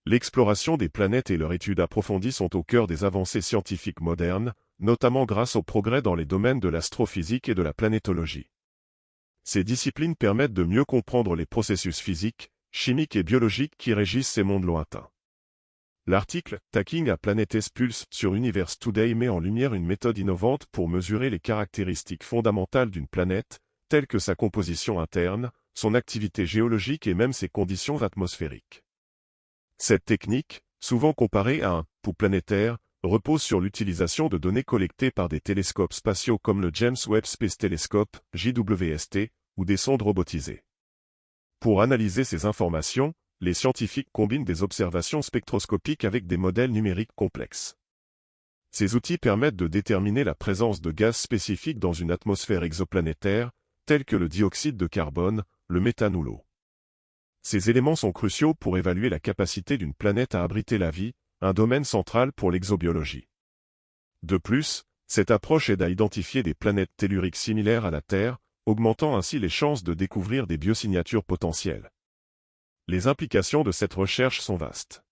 L'exploration des planètes et leur étude approfondie sont au cœur des avancées scientifiques modernes, notamment grâce aux progrès dans les domaines de l'astrophysique et de la planétologie. Ces disciplines permettent de mieux comprendre les processus physiques, chimiques et biologiques qui régissent ces mondes lointains. L'article « Taking a Planet Pulse » sur Universe Today met en lumière une méthode innovante pour mesurer les caractéristiques fondamentales d'une planète, telles que sa composition interne, son activité géologique et même ses conditions atmosphériques. Cette technique, souvent comparée à un pouls planétaire, repose sur l'utilisation de données collectées par des télescopes spatiaux comme le James Webb Space Telescope, JWST, ou des sondes robotisées. Pour analyser ces informations, les scientifiques combinent des observations spectroscopiques avec des modèles numériques complexes. Ces outils permettent de déterminer la présence de gaz spécifiques dans une atmosphère exoplanétaire, tels que le dioxyde de carbone, le méthane ou l'eau. Ces éléments sont cruciaux pour évaluer la capacité d'une planète à abriter la vie, un domaine central pour l'exobiologie. De plus, cette approche aide à identifier des planètes telluriques similaires à la Terre, augmentant ainsi les chances de découvrir des biosignatures potentielles. Les implications de cette recherche sont vastes.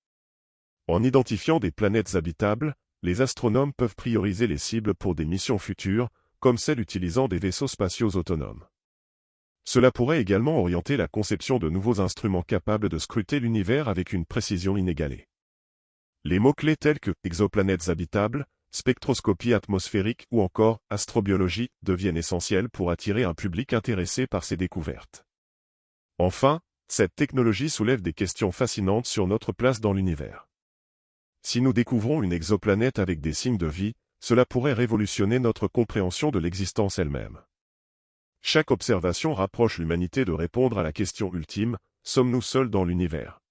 En identifiant des planètes habitables, les astronomes peuvent prioriser les cibles pour des missions futures, comme celles utilisant des vaisseaux spatiaux autonomes. Cela pourrait également orienter la conception de nouveaux instruments capables de scruter l'univers avec une précision inégalée. Les mots-clés tels que exoplanètes habitables, spectroscopie atmosphérique ou encore astrobiologie deviennent essentiels pour attirer un public intéressé par ces découvertes. Enfin, cette technologie soulève des questions fascinantes sur notre place dans l'univers. Si nous découvrons une exoplanète avec des signes de vie, cela pourrait révolutionner notre compréhension de l'existence elle-même. Chaque observation rapproche l'humanité de répondre à la question ultime, sommes-nous seuls dans l'univers ?